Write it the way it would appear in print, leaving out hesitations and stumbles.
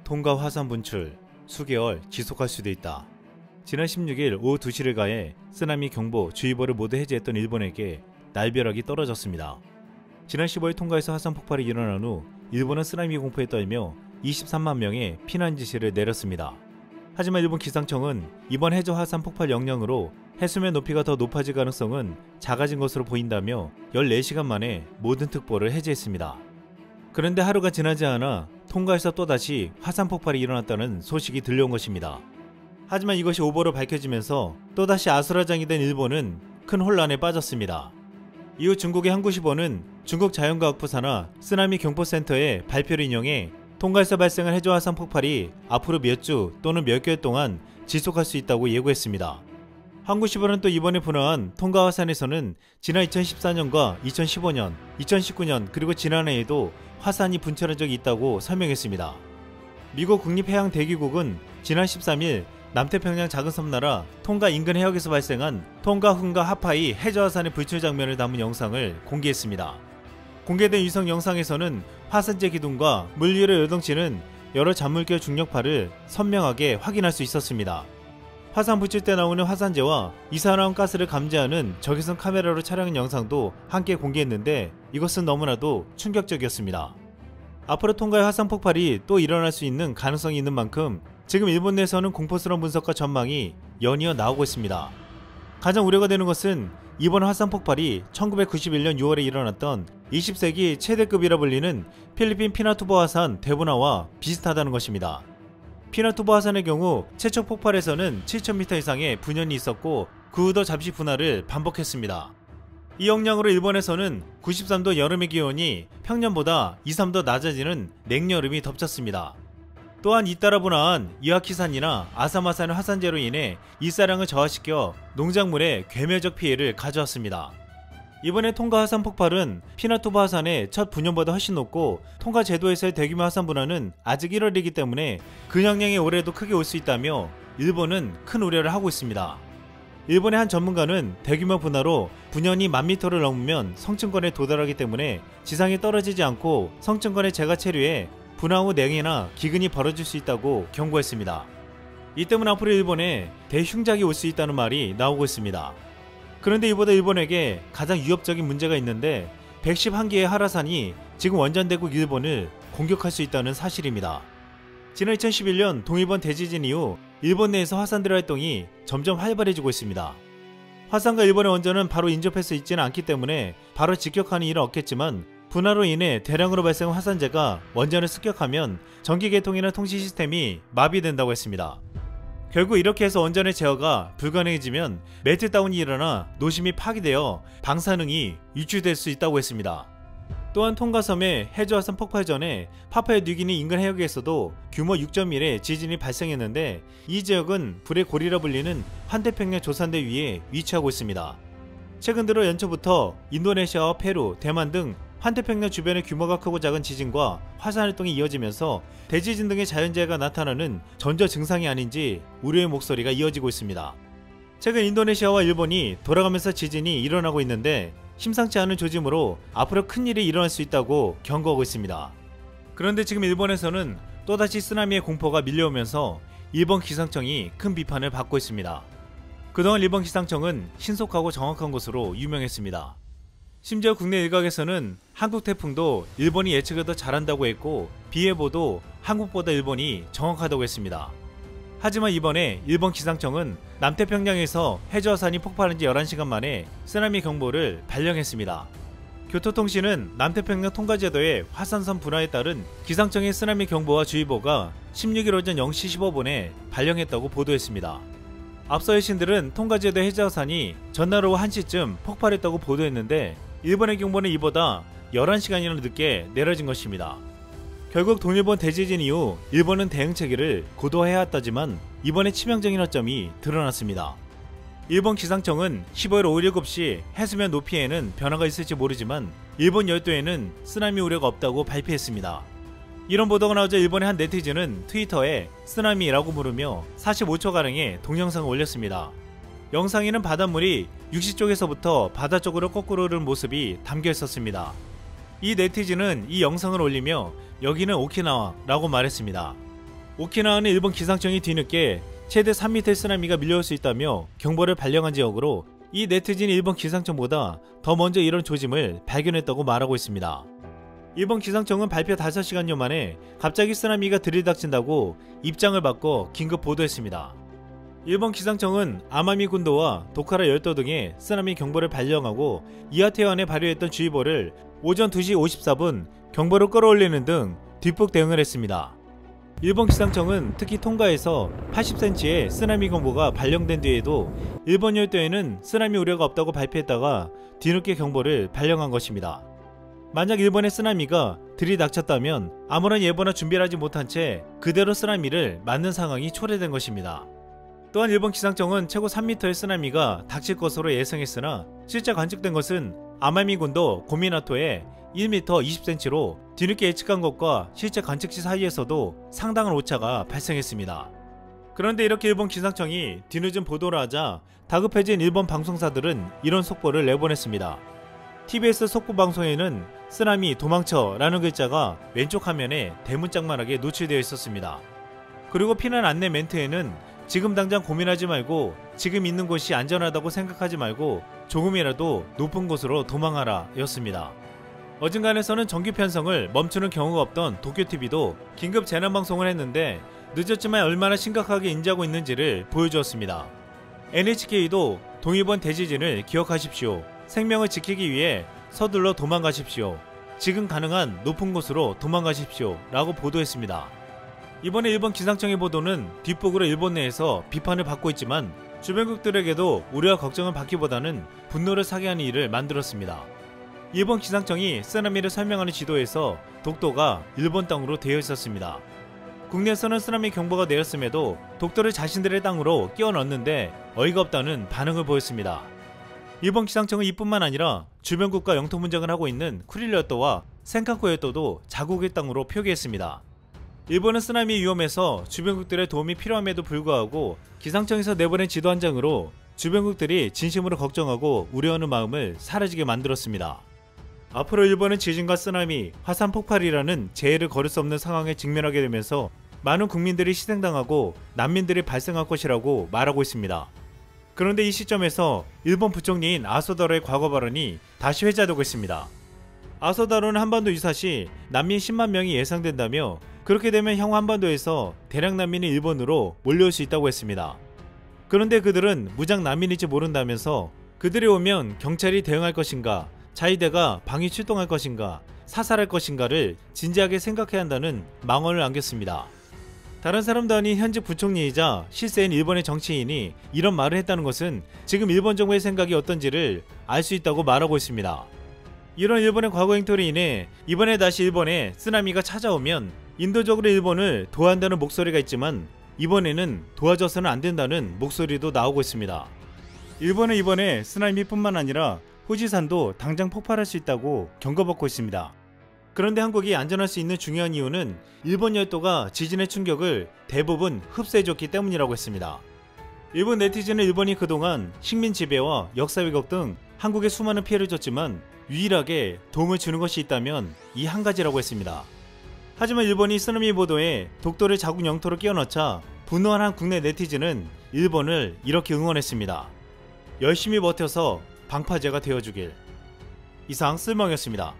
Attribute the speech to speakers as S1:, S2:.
S1: 통가 화산 분출 수개월 지속할 수도 있다. 지난 16일 오후 2시를 가해 쓰나미 경보, 주의보를 모두 해제했던 일본에게 날벼락이 떨어졌습니다. 지난 15일 통가에서 화산 폭발이 일어난 후 일본은 쓰나미 공포에 떨며 23만 명의 피난 지시를 내렸습니다. 하지만 일본 기상청은 이번 해저 화산 폭발 영향으로 해수면 높이가 더 높아질 가능성은 작아진 것으로 보인다며 14시간 만에 모든 특보를 해제했습니다. 그런데 하루가 지나지 않아 통가에서 또다시 화산 폭발이 일어났다는 소식이 들려온 것입니다. 하지만 이것이 오보로 밝혀지면서 또다시 아수라장이 된 일본은 큰 혼란에 빠졌습니다. 이후 중국의 한국시보는 중국 자연과학부 산하 쓰나미 경보센터의 발표를 인용해 통가에서 발생한 해저 화산 폭발이 앞으로 몇 주 또는 몇 개월 동안 지속할 수 있다고 예고했습니다. 한국시보는 또 이번에 분화한 통가 화산에서는 지난 2014년과 2015년, 2019년 그리고 지난해에도 화산이 분출한 적이 있다고 설명했습니다. 미국 국립해양대기국은 지난 13일 남태평양 작은 섬나라 통가 인근 해역에서 발생한 통가 훈가 하파이 해저 화산의 불출 장면을 담은 영상을 공개했습니다. 공개된 위성 영상에서는 화산재 기둥과 물 위로 요동치는 여러 잔물결 중력파를 선명하게 확인할 수 있었습니다. 화산 불출 때 나오는 화산재와 이산화황 가스를 감지하는 적외선 카메라로 촬영한 영상도 함께 공개했는데 이것은 너무나도 충격적이었습니다. 앞으로 통가의 화산 폭발이 또 일어날 수 있는 가능성이 있는 만큼 지금 일본 내에서는 공포스러운 분석과 전망이 연이어 나오고 있습니다. 가장 우려가 되는 것은 이번 화산 폭발이 1991년 6월에 일어났던 20세기 최대급이라 불리는 필리핀 피나투보 화산 대분화와 비슷하다는 것입니다. 피나투보 화산의 경우 최초 폭발에서는 7,000m 이상의 분연이 있었고 그 후도 잠시 분화를 반복했습니다. 이 영향으로 일본에서는 93도 여름의 기온이 평년보다 2, 3도 낮아지는 냉여름이 덮쳤습니다. 또한 잇따라 분화한 이와키산이나 아사마산의 화산재로 인해 일사량을 저하시켜 농작물에 괴멸적 피해를 가져왔습니다. 이번에 통가 화산 폭발은 피나투보 화산의 첫 분연보다 훨씬 높고 통가 제도에서의 대규모 화산 분화는 아직 1월이기 때문에 그 영향이 올해도 크게 올 수 있다며 일본은 큰 우려를 하고 있습니다. 일본의 한 전문가는 대규모 분화로 분연이 10,000m를 넘으면 성층권에 도달하기 때문에 지상에 떨어지지 않고 성층권의 재가 체류해 분화 후 냉해나 기근이 벌어질 수 있다고 경고했습니다. 이 때문에 앞으로 일본에 대흉작이 올 수 있다는 말이 나오고 있습니다. 그런데 이보다 일본에게 가장 위협적인 문제가 있는데 111개의 하라산이 지금 원전대국 일본을 공격할 수 있다는 사실입니다. 지난 2011년 동일본 대지진 이후 일본 내에서 화산들의 활동이 점점 활발해지고 있습니다. 화산과 일본의 원전은 바로 인접할 수 있지는 않기 때문에 바로 직격하는 일은 없겠지만 분화로 인해 대량으로 발생한 화산재가 원전을 습격하면 전기계통이나 통신 시스템이 마비된다고 했습니다. 결국 이렇게 해서 원전의 제어가 불가능해지면 멜트다운이 일어나 노심이 파괴되어 방사능이 유출될 수 있다고 했습니다. 또한 통가섬의 해저화산 폭발 전에 파푸아뉴기니 인근 해역에서도 규모 6.1의 지진이 발생했는데 이 지역은 불의 고리라 불리는 환태평양 조산대 위에 위치하고 있습니다. 최근 들어 연초부터 인도네시아와 페루, 대만 등 환태평양 주변의 규모가 크고 작은 지진과 화산활동이 이어지면서 대지진 등의 자연재해가 나타나는 전조 증상이 아닌지 우려의 목소리가 이어지고 있습니다. 최근 인도네시아와 일본이 돌아가면서 지진이 일어나고 있는데 심상치 않은 조짐으로 앞으로 큰일이 일어날 수 있다고 경고하고 있습니다. 그런데 지금 일본에서는 또다시 쓰나미의 공포가 밀려오면서 일본 기상청이 큰 비판을 받고 있습니다. 그동안 일본 기상청은 신속하고 정확한 것으로 유명했습니다. 심지어 국내 일각에서는 한국 태풍도 일본이 예측을 더 잘한다고 했고 비예보도 한국보다 일본이 정확하다고 했습니다. 하지만 이번에 일본 기상청은 남태평양에서 해저화산이 폭발한 지 11시간 만에 쓰나미 경보를 발령했습니다. 교토통신은 남태평양 통가제도의 화산선 분화에 따른 기상청의 쓰나미 경보와 주의보가 16일 오전 0시 15분에 발령했다고 보도했습니다. 앞서 외신들은 통가제도 해저화산이 전날 오후 1시쯤 폭발했다고 보도했는데 일본의 경보는 이보다 11시간이나 늦게 내려진 것입니다. 결국 동일본 대지진 이후 일본은 대응 체계를 고도화해왔다지만 이번에 치명적인 허점이 드러났습니다. 일본 기상청은 15일 오후 7시 해수면 높이에는 변화가 있을지 모르지만 일본 열도에는 쓰나미 우려가 없다고 발표했습니다. 이런 보도가 나오자 일본의 한 네티즌은 트위터에 쓰나미라고 부르며 45초가량의 동영상을 올렸습니다. 영상에는 바닷물이 육지 쪽에서부터 바다 쪽으로 거꾸로 흐르는 모습이 담겨 있었습니다. 이 네티즌은 이 영상을 올리며 여기는 오키나와 라고 말했습니다. 오키나와는 일본 기상청이 뒤늦게 최대 3m의 쓰나미가 밀려올 수 있다며 경보를 발령한 지역으로 이 네티즌이 일본 기상청보다 더 먼저 이런 조짐을 발견했다고 말하고 있습니다. 일본 기상청은 발표 5시간여 만에 갑자기 쓰나미가 들이닥친다고 입장을 바꿔 긴급 보도했습니다. 일본 기상청은 아마미 군도와 도카라 열도 등에 쓰나미 경보를 발령하고 이하테현에 발효했던 주의보를 오전 2시 54분 경보로 끌어올리는 등 뒷북 대응을 했습니다. 일본 기상청은 특히 통가에서 80cm의 쓰나미 경보가 발령된 뒤에도 일본 열도에는 쓰나미 우려가 없다고 발표했다가 뒤늦게 경보를 발령한 것입니다. 만약 일본의 쓰나미가 들이닥쳤다면 아무런 예보나 준비를 하지 못한 채 그대로 쓰나미를 맞는 상황이 초래된 것입니다. 또한 일본 기상청은 최고 3m의 쓰나미가 닥칠 것으로 예상했으나 실제 관측된 것은 아마미군도 고미나토에 1m 20cm로 뒤늦게 예측한 것과 실제 관측시 사이에서도 상당한 오차가 발생했습니다. 그런데 이렇게 일본 기상청이 뒤늦은 보도를 하자 다급해진 일본 방송사들은 이런 속보를 내보냈습니다. TBS 속보 방송에는 쓰나미 도망쳐 라는 글자가 왼쪽 화면에 대문짝만하게 노출되어 있었습니다. 그리고 피난 안내 멘트에는 지금 당장 고민하지 말고 지금 있는 곳이 안전하다고 생각하지 말고 조금이라도 높은 곳으로 도망하라 였습니다. 어중간해서는 정규 편성을 멈추는 경우가 없던 도쿄TV도 긴급 재난방송을 했는데 늦었지만 얼마나 심각하게 인지하고 있는지를 보여주었습니다. NHK도 동일본 대지진을 기억하십시오. 생명을 지키기 위해 서둘러 도망가십시오. 지금 가능한 높은 곳으로 도망가십시오 라고 보도했습니다. 이번에 일본 기상청의 보도는 뒷북으로 일본 내에서 비판을 받고 있지만 주변국들에게도 우려와 걱정을 받기보다는 분노를 사게 하는 일을 만들었습니다. 일본 기상청이 쓰나미를 설명하는 지도에서 독도가 일본 땅으로 되어 있었습니다. 국내에서는 쓰나미 경보가 내렸음에도 독도를 자신들의 땅으로 끼워 넣었는데 어이가 없다는 반응을 보였습니다. 일본 기상청은 이뿐만 아니라 주변국과 영토 분쟁을 하고 있는 쿠릴 열도와 센카쿠 열도도 자국의 땅으로 표기했습니다. 일본은 쓰나미 위험에서 주변국들의 도움이 필요함에도 불구하고 기상청에서 내보낸 지도 한 장으로 주변국들이 진심으로 걱정하고 우려하는 마음을 사라지게 만들었습니다. 앞으로 일본은 지진과 쓰나미, 화산 폭발이라는 재해를 거를 수 없는 상황에 직면하게 되면서 많은 국민들이 희생당하고 난민들이 발생할 것이라고 말하고 있습니다. 그런데 이 시점에서 일본 부총리인 아소다로의 과거 발언이 다시 회자되고 있습니다. 아소다로는 한반도 유사시 난민 10만 명이 예상된다며 그렇게 되면 향후 한반도에서 대량 난민이 일본으로 몰려올 수 있다고 했습니다. 그런데 그들은 무장 난민일지 모른다면서 그들이 오면 경찰이 대응할 것인가, 자위대가 방위 출동할 것인가, 사살할 것인가를 진지하게 생각해야 한다는 망언을 안겼습니다. 다른 사람도 아닌 현직 부총리이자 실세인 일본의 정치인이 이런 말을 했다는 것은 지금 일본 정부의 생각이 어떤지를 알 수 있다고 말하고 있습니다. 이런 일본의 과거 행태로 인해 이번에 다시 일본에 쓰나미가 찾아오면 인도적으로 일본을 도와한다는 목소리가 있지만 이번에는 도와줘서는 안 된다는 목소리도 나오고 있습니다. 일본은 이번에 쓰나미뿐만 아니라 후지산도 당장 폭발할 수 있다고 경고받고 있습니다. 그런데 한국이 안전할 수 있는 중요한 이유는 일본 열도가 지진의 충격을 대부분 흡수해줬기 때문이라고 했습니다. 일본 네티즌은 일본이 그동안 식민 지배와 역사 왜곡 등 한국에 수많은 피해를 줬지만 유일하게 도움을 주는 것이 있다면 이 한 가지라고 했습니다. 하지만 일본이 쓰나미 보도에 독도를 자국 영토로 끼워 넣자 분노한 한 국내 네티즌은 일본을 이렇게 응원했습니다. 열심히 버텨서 방파제가 되어주길. 이상 쓸멍이었습니다.